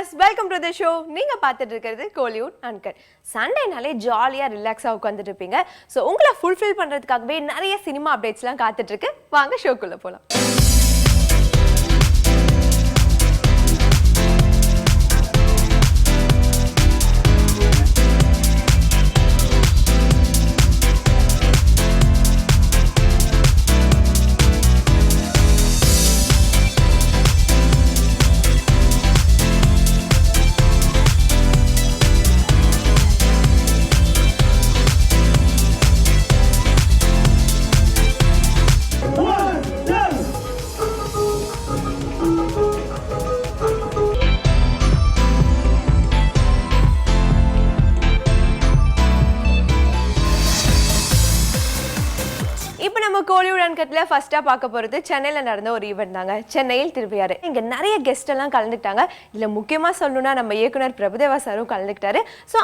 viewers, welcome to the show. நீங்க பார்த்துட்டு இருக்கிறது கோலிவுட் அன்கட். சண்டேனாலே ஜாலியா ரிலாக்ஸா உட்கார்ந்துட்டு இருப்பீங்க. சோ உங்களை ஃபுல்ஃபில் பண்றதுக்காகவே நிறைய சினிமா அப்டேட்ஸ்லாம் காத்துட்டு இருக்கு. வாங்க ஷோக்குள்ள போலாம். இப்போ நம்ம கோலிவுட் அன்கட்ல ஃபர்ஸ்டா பார்க்க போறது சென்னையில நடந்த ஒரு ஈவென்ட் தாங்க. சென்னையில் திருவையாறு. இங்க நிறைய கெஸ்ட் எல்லாம் கலந்துட்டாங்க. இதுல முக்கியமா சொல்லணும்னா நம்ம இயக்குனர் பிரபுதேவா சாரும் கலந்துக்கிட்டாரு. ஸோ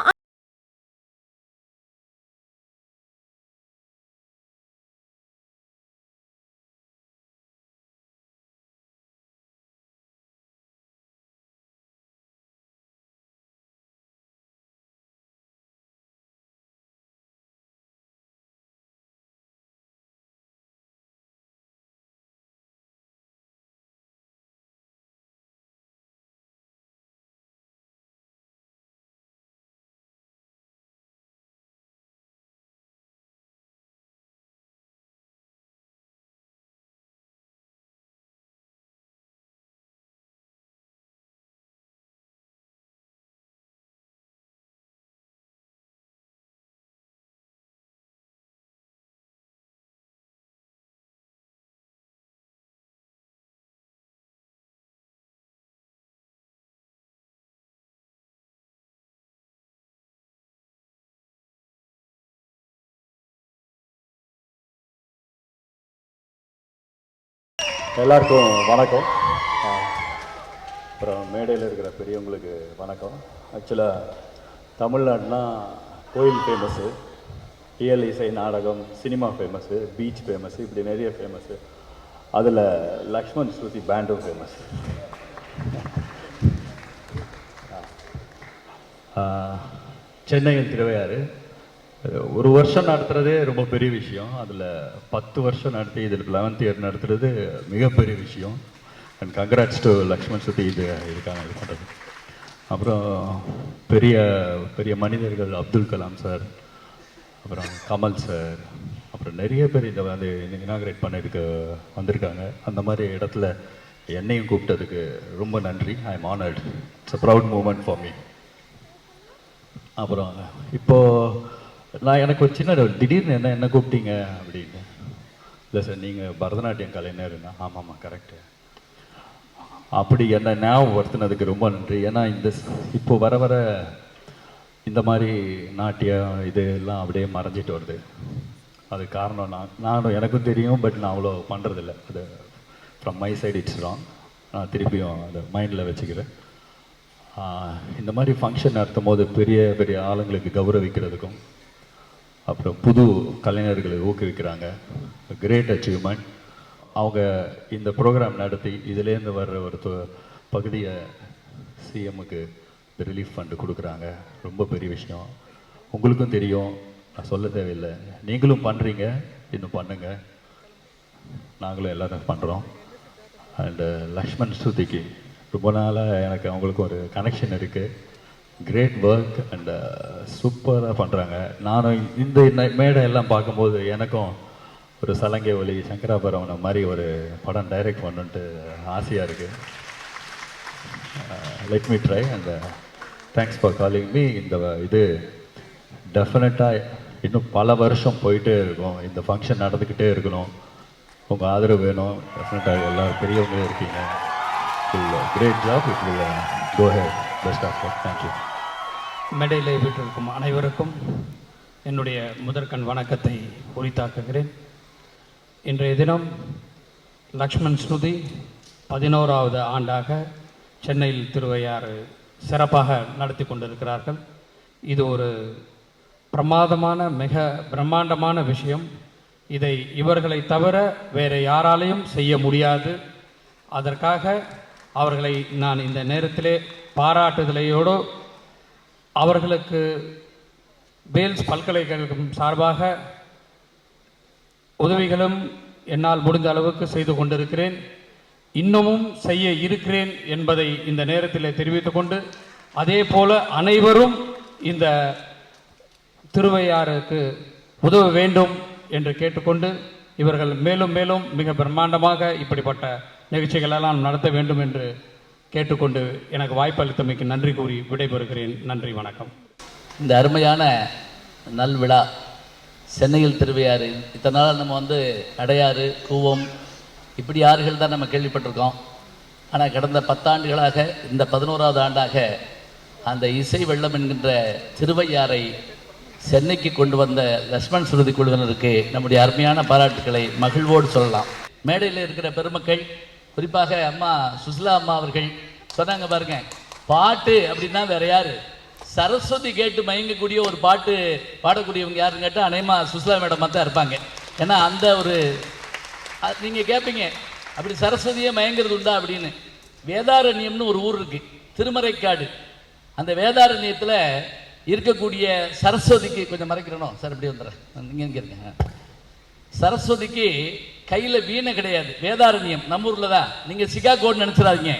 எல்லாருக்கும் வணக்கம். அப்புறம் மேடையில் இருக்கிற பெரியவங்களுக்கு வணக்கம். ஆக்சுவலாக தமிழ்நாடுனா கோயில் ஃபேமஸ்ஸு, இயல் இசை நாடகம் சினிமா ஃபேமஸ்ஸு, பீச் ஃபேமஸ்ஸு, இப்படி நிறைய ஃபேமஸ்ஸு. அதில் லக்ஷ்மண் ஸ்ருதி பேண்டும் ஃபேமஸ். சென்னையில் திருவையாறு ஒரு வருஷம் நடத்துகிறதே ரொம்ப பெரிய விஷயம். அதில் 10 வருஷம் நடத்தி இதில் 11th இயர் நடத்துகிறது மிகப்பெரிய விஷயம். அண்ட் கங்க்ராட்ஸ் டு லக்ஷ்மண் சுத்தி இதுக்காக இது பண்ணுறது. அப்புறம் பெரிய பெரிய மனிதர்கள் அப்துல் கலாம் சார், அப்புறம் கமல் சார், அப்புறம் நிறைய பேர் இதை வந்து இனாக்ரேட் பண்ணிருக்கு வந்திருக்காங்க. அந்த மாதிரி இடத்துல என்னையும் கூப்பிட்டதுக்கு ரொம்ப நன்றி. I am honoured. It's a proud moment for me. அப்புறம் இப்போது நான் எனக்கு ஒரு சின்ன திடீர்னு என்ன கூப்பிட்டீங்க அப்படின்னு. இல்லை சார் நீங்கள் பரதநாட்டியம் கலைஞர்னா. ஆமாம்மா கரெக்டு. அப்படி என்ன ஞாபகப்படுத்தினதுக்கு ரொம்ப நன்றி. ஏன்னா இப்போ வர வர இந்த மாதிரி நாட்டியம் இது எல்லாம் அப்படியே மறைஞ்சிட்டு வருது. அது காரணம் நானும் எனக்கும் தெரியும், பட் நான் அவ்வளோ பண்ணுறதில்ல. அது from my side it's wrong. நான் திருப்பியும் அதை மைண்டில் வச்சுக்கிறேன். இந்த மாதிரி ஃபங்க்ஷன் நடத்தும் போது பெரிய பெரிய ஆளுங்களுக்கு கௌரவிக்கிறதுக்கும் அப்புறம் புது கலைஞர்களை ஊக்குவிக்கிறாங்க. Great achievement. அவங்க இந்த ப்ரோக்ராம் நடத்தி இதிலேருந்து வர்ற ஒரு பகுதியை சிஎம்முக்கு இந்த ரிலீஃப் ஃபண்டு கொடுக்குறாங்க. ரொம்ப பெரிய விஷயம். உங்களுக்கும் தெரியும், நான் சொல்ல தேவையில்லை. நீங்களும் பண்ணுறீங்க, இன்னும் பண்ணுங்கள். நாங்களும் எல்லோரும் பண்ணுறோம். அண்டு லக்ஷ்மண் ஸ்ருதிக்கு ரொம்ப நாளாக எனக்கு அவங்களுக்கும் ஒரு கனெக்ஷன் இருக்குது. கிரேட் ஒர்க் அண்ட் சூப்பராக பண்ணுறாங்க. நானும் இந்த மேடை எல்லாம் பார்க்கும்போது எனக்கும் ஒரு சலங்கை ஒலி சங்கராபரவனை மாதிரி ஒரு படம் டைரக்ட் பண்ணுன்ட்டு ஆசையாக இருக்குது. Let me try and thanks for calling me. இந்த இது டெஃபினட்டாக இன்னும் பல வருஷம் போயிட்டே இருக்கும். இந்த ஃபங்க்ஷன் நடந்துக்கிட்டே இருக்கணும். உங்கள் ஆதரவு வேணும். டெஃபினட்டாக எல்லோரும் பெரியவங்களே இருக்கீங்க. Great job. It will go head. Best of luck. Thank you. மேடையில் வீட்டிற்கும் அனைவருக்கும் என்னுடைய முதற்கண் வணக்கத்தை உரித்தாக்குகிறேன். இன்றைய தினம் லக்ஷ்மண் ஸ்ருதி 11வது ஆண்டாக சென்னையில் திருவையாறு சிறப்பாக நடத்தி கொண்டிருக்கிறார்கள். இது ஒரு பிரமாதமான மிக பிரம்மாண்டமான விஷயம். இதை இவர்களை தவிர வேறு யாராலையும் செய்ய முடியாது. அதற்காக அவர்களை நான் இந்த நேரத்திலே பாராட்டுதலையோடு அவர்களுக்கு வேல்ஸ் பல்கலைக்கழகம் சார்பாக உதவிகளும் என்னால் முடிந்த அளவுக்கு செய்து கொண்டிருக்கிறேன். இன்னமும் செய்ய இருக்கிறேன் என்பதை இந்த நேரத்தில் தெரிவித்துக் கொண்டு, அதே போல அனைவரும் இந்த திருவையாறுக்கு உதவ வேண்டும் என்று கேட்டுக்கொண்டு, இவர்கள் மேலும் மேலும் மிக பிரம்மாண்டமாக இப்படிப்பட்ட நிகழ்ச்சிகளெல்லாம் நடத்த வேண்டும் என்று கேட்டுக்கொண்டு எனக்கு வாய்ப்பளித்தமைக்கு நன்றி கூறி விடைபெறுகிறேன். நன்றி, வணக்கம். இந்த அருமையான நல்விழா சென்னையில் திருவையாறு, இத்தனை நாள் நம்ம அடையாறு, கூவம் இப்படி ஆறுகள் தான் நம்ம கேள்விப்பட்டிருக்கோம். ஆனால் கடந்த 10 ஆண்டுகளாக, இந்த 11வது ஆண்டாக அந்த இசை வெள்ளம் என்கின்ற திருவையாறை சென்னைக்கு கொண்டு வந்த லக்ஷ்மண் ஸ்ருதி குழுவினருக்கு நம்முடைய அருமையான பாராட்டுக்களை மகிழ்வோடு சொல்லலாம். மேடையில் இருக்கிற பெருமக்கள், குறிப்பாக அம்மா சுசிலா அம்மா அவர்கள் சொன்னாங்க பாருங்க, பாட்டு அப்படின்னா வேற யாரு, சரஸ்வதி கேட்டு மயங்கக்கூடிய ஒரு பாட்டு பாடக்கூடியவங்க யாருன்னு கேட்டால் அநேகமா சுசிலா மேடம் தான் இருப்பாங்க. ஏன்னா அந்த ஒரு நீங்கள் கேட்பீங்க, அப்படி சரஸ்வதியே மயங்கிறது உண்டா அப்படின்னு. வேதாரண்யம்னு ஒரு ஊர் இருக்கு, திருமறைக்காடு. அந்த வேதாரண்யத்தில் இருக்கக்கூடிய சரஸ்வதிக்கு, கொஞ்சம் மறைக்கிறனோ சார், இப்படி வந்துடுறேன், நீங்கள் எங்கே இருக்கீங்க. சரஸ்வதிக்கு கையில் வீணை கிடையாது. வேதாரண்யம் நம்ம ஊரில் தான், நீங்கள் சிகாகோன்னு நினச்சிடாதீங்க,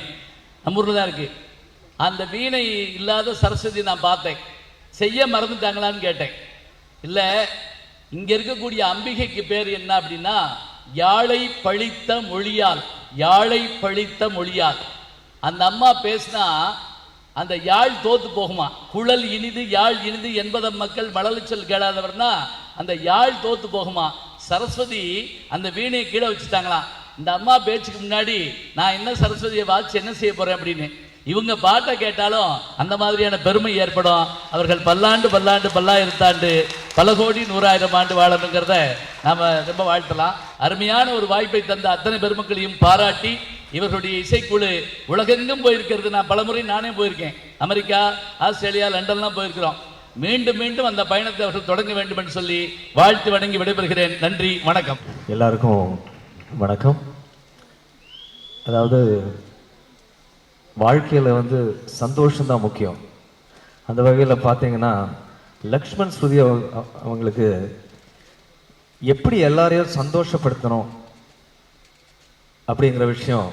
நம்ம ஊரில் தான் இருக்குது. அந்த வீணை இல்லாத சரஸ்வதி நான் பார்த்தேன். செய்ய மறந்துட்டாங்களான்னு கேட்டேன். இல்லை, இங்கே இருக்கக்கூடிய அம்பிகைக்கு பேர் என்ன அப்படின்னா யாழை பழித்த மொழியால். யாழை பழித்த மொழியால். அந்த அம்மா பேசினா அந்த யாழ் தோத்து போகுமா. குழல் இனிது யாழ் இனிது என்பதம் மக்கள் மழலைச்சொல் கேளாதவர்னா அந்த யாழ் தோத்து போகுமா. சரஸ்வதி அந்த வீணையை கீழே வச்சுட்டாங்களாம். இந்த அம்மா பேச்சுக்கு முன்னாடி நான் என்ன சரஸ்வதியை வாட்சி என்ன செய்ய போறேன் அப்படின்னு. இவங்க பாட்டை கேட்டாலும் அந்த மாதிரியான பெருமை ஏற்படும். அவர்கள் பல்லாண்டு பல்லாண்டு பல்லாயிரத்தாண்டு பல கோடி 100,000 ஆண்டு வாழணுங்கிறத நாம ரொம்ப வாழ்த்தலாம். அருமையான ஒரு வாய்ப்பை தந்த அத்தனை பெருமக்களையும் பாராட்டி, இவர்களுடைய இசைக்குழு உலகெங்கும் போயிருக்கிறது. நான் பலமுறை நானே போயிருக்கேன். அமெரிக்கா, ஆஸ்திரேலியா, லண்டன்லாம் போயிருக்கிறோம். மீண்டும் மீண்டும் அந்த பயணத்தை அவர்கள் தொடங்க வேண்டும் என்று சொல்லி வாழ்த்து வணங்கி விடைபெறுகிறேன். நன்றி, வணக்கம். எல்லாருக்கும் வணக்கம். அதாவது வாழ்க்கையில் சந்தோஷம்தான் முக்கியம். அந்த வகையில் பார்த்தீங்கன்னா லக்ஷ்மண் ஸ்ருதி அவங்களுக்கு எப்படி எல்லாரையும் சந்தோஷப்படுத்தணும் அப்படிங்கிற விஷயம்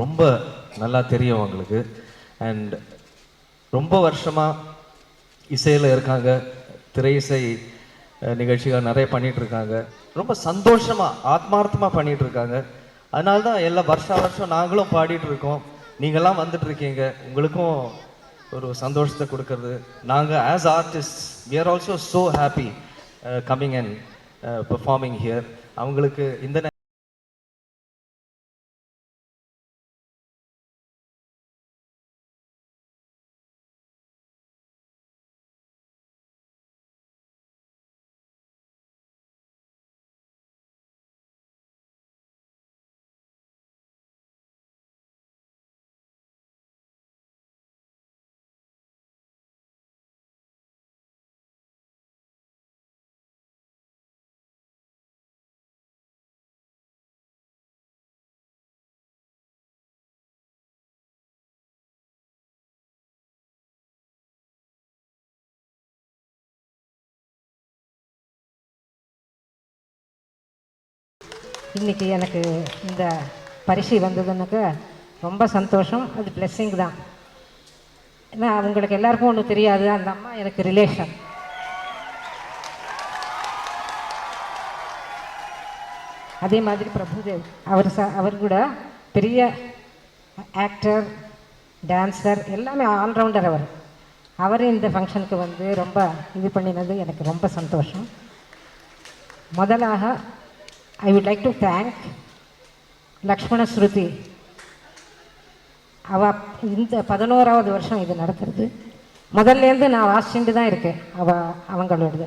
ரொம்ப நல்லா தெரியும் அவங்களுக்கு. அண்ட் ரொம்ப வருஷமாக இசையில் இருக்காங்க, திரை இசை நிகழ்ச்சிகள் நிறைய பண்ணிகிட்டு இருக்காங்க. ரொம்ப சந்தோஷமாக ஆத்மார்த்தமாக பண்ணிகிட்டு இருக்காங்க. அதனால தான் எல்லா வருஷம் நாங்களும் பாடிட்டு இருக்கோம். நீங்கள்லாம் வந்துட்டு இருக்கீங்க, உங்களுக்கும் ஒரு சந்தோஷத்தை கொடுக்கறது. நாங்கள் as artist we are also so happy coming and performing here. அவங்களுக்கு இந்த இன்றைக்கி எனக்கு இந்த பரிசு வந்ததுன்னாக்க ரொம்ப சந்தோஷம். அது பிளெஸ்ஸிங் தான். ஏன்னா அவங்களுக்கு எல்லாருக்கும் ஒன்றும் தெரியாது, அந்த அம்மா எனக்கு ரிலேஷன். அதே மாதிரி பிரபுதேவ் அவர் கூட பெரிய ஆக்டர், டான்ஸர், எல்லாமே ஆல்ரவுண்டர். அவர் இந்த ஃபங்க்ஷனுக்கு ரொம்ப இது பண்ணினது எனக்கு ரொம்ப சந்தோஷம். முதலாக I would like to thank Lakshmana ஸ்ருதி. இந்த 11வது வருஷம் இது நடக்கிறது. முதல்லேருந்து நான் வாசிச்சுட்டு தான் இருக்கேன் அவங்களோடது.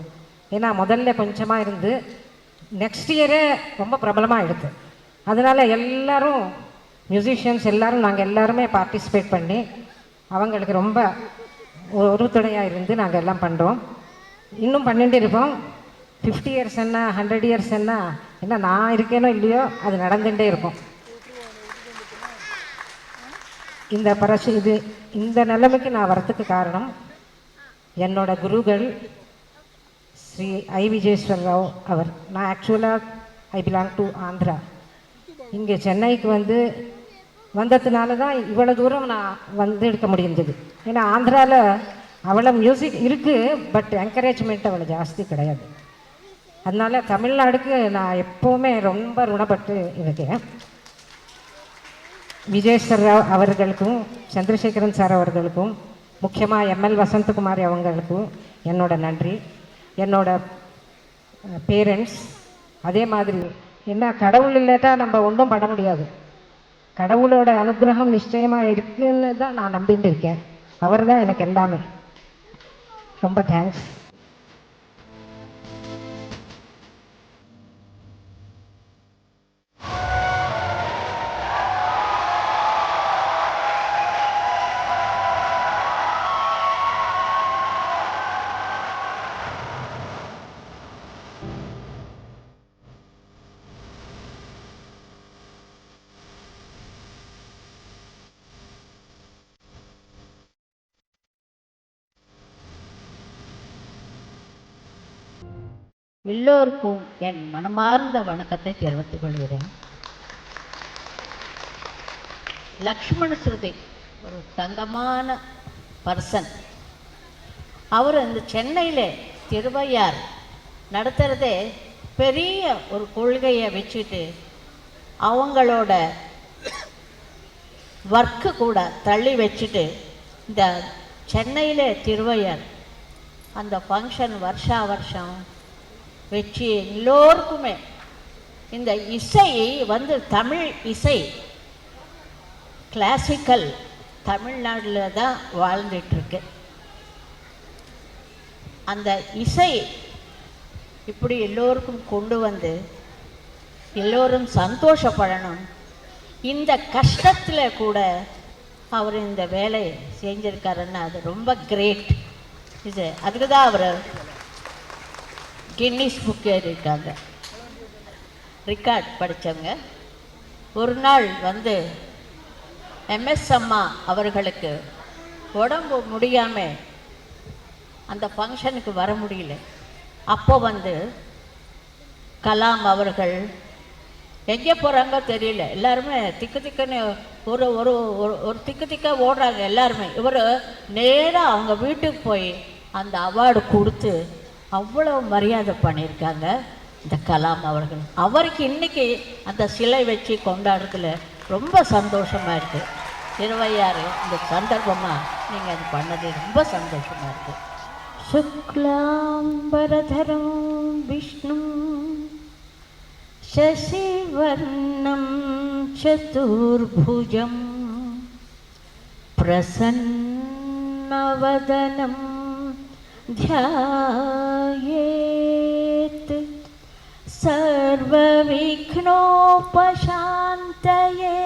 ஏன்னா முதல்ல கொஞ்சமாக இருந்து நெக்ஸ்ட் இயரே ரொம்ப பிரபலமாக எடுத்து, அதனால் எல்லாரும் மியூசிஷியன்ஸ் எல்லாரும் நாங்கள் எல்லாருமே பார்ட்டிசிபேட் பண்ணி அவங்களுக்கு ரொம்ப ஒரு துணையாக இருந்து நாங்கள் எல்லாம் பண்ணுறோம். இன்னும் பண்ணிட்டு இருப்போம். 50 இயர்ஸ் என்ன, 100 இயர்ஸ் என்ன நான் இருக்கேனோ இல்லையோ அது நடந்துகிட்டே இருக்கும். இந்த நிலைமைக்கு நான் வரத்துக்கு காரணம் என்னோட குருகள் ஸ்ரீ ஐ விஜயேஸ்வர் ராவ் அவர். நான் ஆக்சுவலாக ஐ பிலாங் டு ஆந்திரா. இங்கே சென்னைக்கு வந்ததுனால தான் இவ்வளோ தூரம் நான் எடுக்க முடிஞ்சது. ஏன்னா ஆந்திராவில் அவ்வளோ மியூசிக் இருக்குது, பட் என்கரேஜ்மெண்ட் அவ்வளோ ஜாஸ்தி கிடையாது. அதனால தமிழ்நாடுக்கு நான் எப்போவுமே ரொம்ப ருணப்பட்டு இருக்கேன். விஜயேஸ்வர் ராவ் அவர்களுக்கும் சந்திரசேகரன் சார் அவர்களுக்கும் முக்கியமாக எம்எல் வசந்தகுமாரி அவங்களுக்கும் என்னோட நன்றி. என்னோட பேரண்ட்ஸ் அதே மாதிரி. என்ன கடவுள் இல்லாட்டா நம்ம ஒன்றும் பண்ண முடியாது. கடவுளோட அனுகிரகம் நிச்சயமாக இருக்குன்னு தான் நான் நம்பிட்டு இருக்கேன். அவர் தான் எனக்கு எல்லாமே. ரொம்ப தேங்க்ஸ். எல்லோருக்கும் என் மனமார்ந்த வணக்கத்தை தெரிவித்துக் கொள்கிறேன். லக்ஷ்மண ஸ்ருதி ஒரு தங்கமான பர்சன். அவர் இந்த சென்னையில் திருவையார் நடத்துகிறதே பெரிய ஒரு கொள்கையை வச்சுட்டு அவங்களோட ஒர்க்கு கூட தள்ளி வச்சுட்டு இந்த சென்னையில் திருவையார் அந்த ஃபங்க்ஷன் வருஷம் வச்சு எல்லோருக்குமே இந்த இசை தமிழ் இசை கிளாசிக்கல் தமிழ்நாட்டில் தான் வாழ்ந்துட்டுருக்கு. அந்த இசை இப்படி எல்லோருக்கும் கொண்டு வந்து எல்லோரும் சந்தோஷப்படணும். இந்த கஷ்டத்தில் கூட அவர் இந்த வேலையை செஞ்சிருக்காருன்னா அது ரொம்ப கிரேட். அதுக்கு தான் அவர் கின்னிஸ் புக் இருக்காங்க. ரிக்கார்ட் படித்தவங்க. ஒரு நாள் எம்எஸ் அம்மா அவர்களுக்கு உடம்பு முடியாமல் அந்த ஃபங்க்ஷனுக்கு வர முடியல. அப்போ கலாம் அவர்கள் எங்கே போகிறாங்க தெரியல, எல்லாருமே திக்குன்னு ஒரு ஒரு ஒரு திக்காக ஓடுறாங்க எல்லாருமே. இவர் நேராக அவங்க வீட்டுக்கு போய் அந்த அவார்டு கொடுத்து அவ்வளோ மரியாதை பண்ணியிருக்காங்க இந்த கலாம் அவர்கள். அவருக்கு இன்றைக்கி அந்த சிலை வச்சு கொண்டாடுறதுல ரொம்ப சந்தோஷமாக இருக்குது. திருவையாறு இந்த சந்தர்ப்பமாக நீங்கள் அது பண்ணது ரொம்ப சந்தோஷமாக இருக்குது. சுக்லாம்பரதரம் விஷ்ணு சசிவர்ணம் சதுர்புஜம் பிரசன்னவதனம் ध्यायेत् सर्वविघ्नोपशान्तये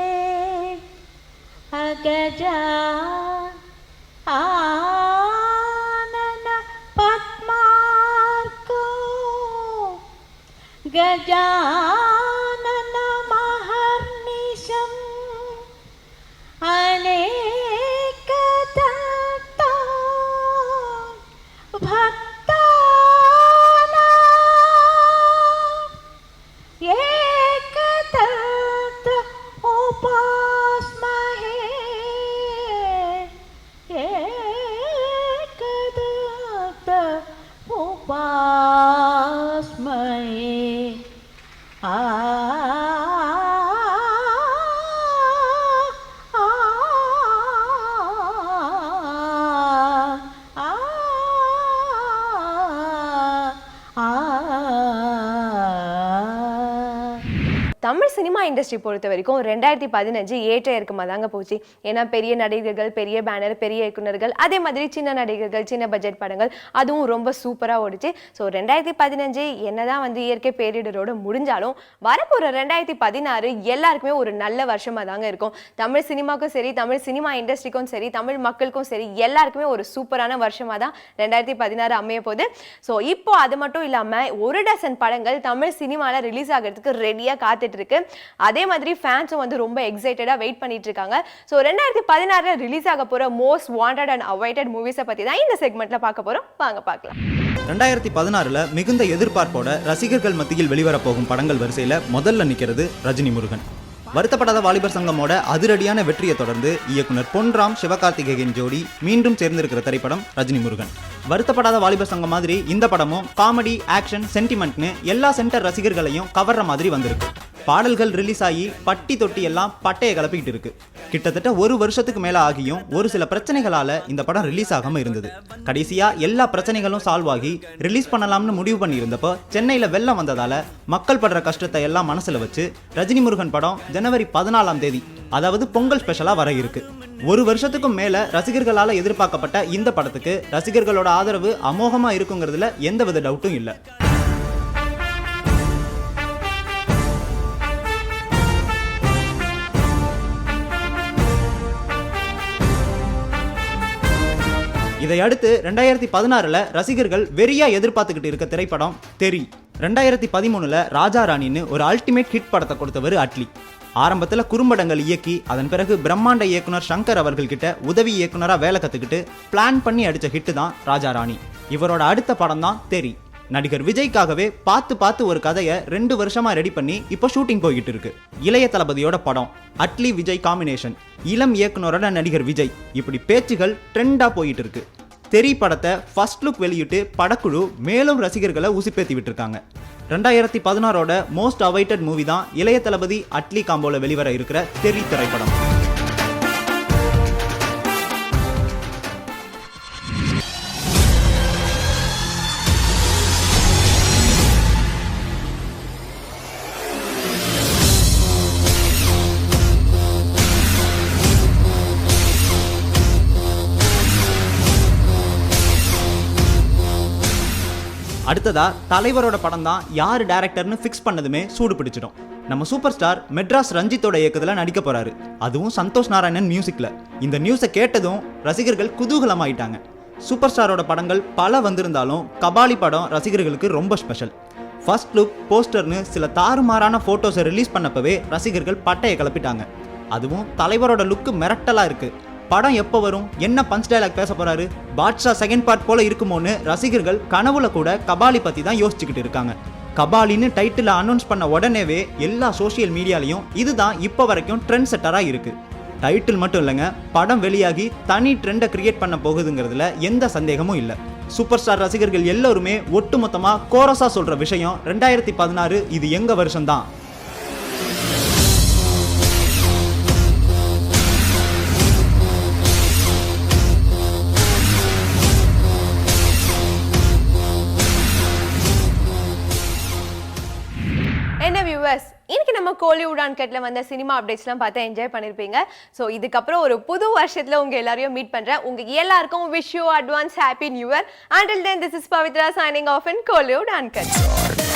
अगजा आनन पद्मार्को गजानन महर्निशम् अनेकदत्ता भक्तानां एकदत्त उपास्महे एकदत्त उपास्महे தமிழ் சினிமா இண்டஸ்ட்ரி பொறுத்த வரைக்கும் 2015 ஏற்ற இறக்கமாக தாங்க போச்சு. ஏன்னா பெரிய நடிகர்கள், பெரிய பேனர், பெரிய இயக்குனர்கள், அதே மாதிரி சின்ன நடிகர்கள், சின்ன பட்ஜெட் படங்கள் அதுவும் ரொம்ப சூப்பராக ஓடிச்சு. ஸோ 2015 என்னதான் இயற்கை பேரிடரோடு முடிஞ்சாலும் வரப்போகிற 2016 எல்லாருக்குமே ஒரு நல்ல வருஷமாக தாங்க இருக்கும். தமிழ் சினிமாவுக்கும் சரி, தமிழ் சினிமா இண்டஸ்ட்ரிக்கும் சரி, தமிழ் மக்களுக்கும் சரி, எல்லாருக்குமே ஒரு சூப்பரான வருஷமாக தான் 2016 அமைய போகுது. ஸோ இப்போ அது மட்டும் இல்லாமல் ஒரு டசன் படங்கள் தமிழ் சினிமாவில் ரிலீஸ் ஆகிறதுக்கு ரெடியாக காத்துட்டு இருக்கு. அதே மாதிரி ஃபேன்ஸும் வந்து ரொம்ப எக்ஸைட்டடாக வெயிட் பண்ணிட்டு இருக்காங்க. ஸோ 2016 ரிலீஸ் ஆக போகிற மோஸ்ட் வாண்டட் அண்ட் அவாய்டட் மூவிஸை பற்றி தான் இந்த செக்மெண்ட்டில் பார்க்க போகிறோம். வாங்க பார்க்கலாம். 2016 மிகுந்த எதிர்பார்ப்போட ரசிகர்கள் மத்தியில் வெளிவரப்போகும் படங்கள் வரிசையில் முதல்ல நிற்கிறது ரஜினி முருகன். வருத்தப்படாத வாலிபர் சங்கமோட அதிரடியான வெற்றியை தொடர்ந்து இயக்குனர் பொன்ராம் சிவகார்த்திகேயன் ஜோடி மீண்டும் சேர்ந்திருக்கிற திரைப்படம் ரஜினி முருகன். வருத்தப்படாத வாலிபர் சங்கம் மாதிரி இந்த படமும் காமெடி, ஆக்ஷன், சென்டிமெண்ட்னு எல்லா சென்டர் ரசிகர்களையும் கவர்ற மாதிரி வந்திருக்கு. பாடல்கள் ரிலீஸ் ஆகி பட்டி தொட்டி எல்லாம் பட்டையை கிளப்பிக்கிட்டு இருக்கு. கிட்டத்தட்ட ஒரு வருஷத்துக்கு மேல ஆகியும் ஒரு சில பிரச்சனைகளால இந்த படம் ரிலீஸ் ஆகாம இருந்தது. கடைசியா எல்லா பிரச்சனைகளும் சால்வ் ஆகி ரிலீஸ் பண்ணலாம்னு முடிவு பண்ணி இருந்தப்போ சென்னையில வெள்ளம் வந்ததால மக்கள் படுற கஷ்டத்தை எல்லாம் மனசுல வச்சு ரஜினி முருகன் படம் ஜனவரி 14ஆம் தேதி, அதாவது பொங்கல் ஸ்பெஷலா வர இருக்கு. ஒரு வருஷத்துக்கும் மேல ரசிகர்களால எதிர்பார்க்கப்பட்ட இந்த படத்துக்கு ரசிகர்களோட ஆதரவு அமோகமா இருக்குங்கிறதுல எந்தவித டவுட்டும் இல்லை. இதையடுத்து 2016 ரசிகர்கள் வெறியா எதிர்பார்த்துக்கிட்டு இருக்க திரைப்படம் தெரி. 2013 ராஜா ராணின்னு ஒரு அல்டிமேட் ஹிட் படத்தை கொடுத்தவர் அட்லி. ஆரம்பத்தில் குறும்படங்கள் இயக்கி அதன் பிறகு பிரம்மாண்ட இயக்குனர் சங்கர் அவர்கள்கிட்ட உதவி இயக்குனராக வேலை கற்றுக்கிட்டு பிளான் பண்ணி அடித்த ஹிட்டு தான் ராஜா ராணி. இவரோட அடுத்த படம் தான் தெரி. நடிகர் விஜய்க்காகவே பார்த்து ஒரு கதையை 2 வருஷமா ரெடி பண்ணி இப்போ ஷூட்டிங் போய்கிட்டு இருக்கு. இளைய தளபதியோட படம், அட்லி விஜய் காம்பினேஷன், இளம் இயக்குனரோட நடிகர் விஜய், இப்படி பேச்சுகள் ட்ரெண்டா போயிட்டு இருக்கு. தெரி படத்தை ஃபர்ஸ்ட் லுக் வெளியிட்டு படக்குழு மேலும் ரசிகர்களை உசுப்பேத்தி விட்டுருக்காங்க. 2016ஓட மோஸ்ட் அவைட்டட் மூவி தான் இளைய தளபதி அட்லி காம்போல வெளிவர இருக்கிற தெரி திரைப்படம். அடுத்ததா தலைவரோட படம் தான் யார் டைரக்டர்னு ஃபிக்ஸ் பண்ணதுமே சூடு பிடிச்சிடும். நம்ம சூப்பர் ஸ்டார் மெட்ராஸ் ரஞ்சித்தோட இயக்கத்தில் நடிக்க போறாரு, அதுவும் சந்தோஷ் நாராயணன் மியூசிக்ல. இந்த நியூஸை கேட்டதும் ரசிகர்கள் குதூகலமாயிட்டாங்க. சூப்பர் ஸ்டாரோட படங்கள் பல வந்திருந்தாலும் கபாலி படம் ரசிகர்களுக்கு ரொம்ப ஸ்பெஷல். ஃபர்ஸ்ட் லுக், போஸ்டர்னு சில தாறுமாறான போட்டோஸை ரிலீஸ் பண்ணப்பவே ரசிகர்கள் பட்டையை கிளப்பிட்டாங்க. அதுவும் தலைவரோட லுக்கு மிரட்டலா இருக்கு. படம் எப்போ வரும், என்ன பஞ்ச் டயலாக் பேச போறாரு, பாட்ஷா செகண்ட் பார்ட் போல இருக்குமோன்னு ரசிகர்கள் கனவுல கூட கபாலி பத்தி தான் யோசிச்சுக்கிட்டு இருக்காங்க. கபாலின்னு டைட்டில் அனௌன்ஸ் பண்ண உடனேவே எல்லா சோஷியல் மீடியாலையும் இதுதான் இப்போ வரைக்கும் ட்ரெண்ட் செட்டரா இருக்கு. டைட்டில் மட்டும் இல்லைங்க, படம் வெளியாகி தனி ட்ரெண்டை கிரியேட் பண்ண போகுதுங்கிறதுல எந்த சந்தேகமும் இல்லை. சூப்பர் ஸ்டார் ரசிகர்கள் எல்லோருமே ஒட்டுமொத்தமா கோரஸா சொல்ற விஷயம் 2016 இது எங்க வருஷம் தான். என்ன வியூவர்ஸ், இன்னைக்கு நம்ம கோலிவுட் அன்கட்ல வந்த சினிமா அப்டேட்ஸ்லாம் பார்த்து என்ஜாய் பண்ணிருப்பீங்க. ஸோ இதுக்கப்புறம் ஒரு புது வருஷத்துல உங்க எல்லாரையும் மீட் பண்றேன். உங்க எல்லாருக்கும் wish you advance happy new year. Until then, this is Pavitra signing off in Kollywood Uncut.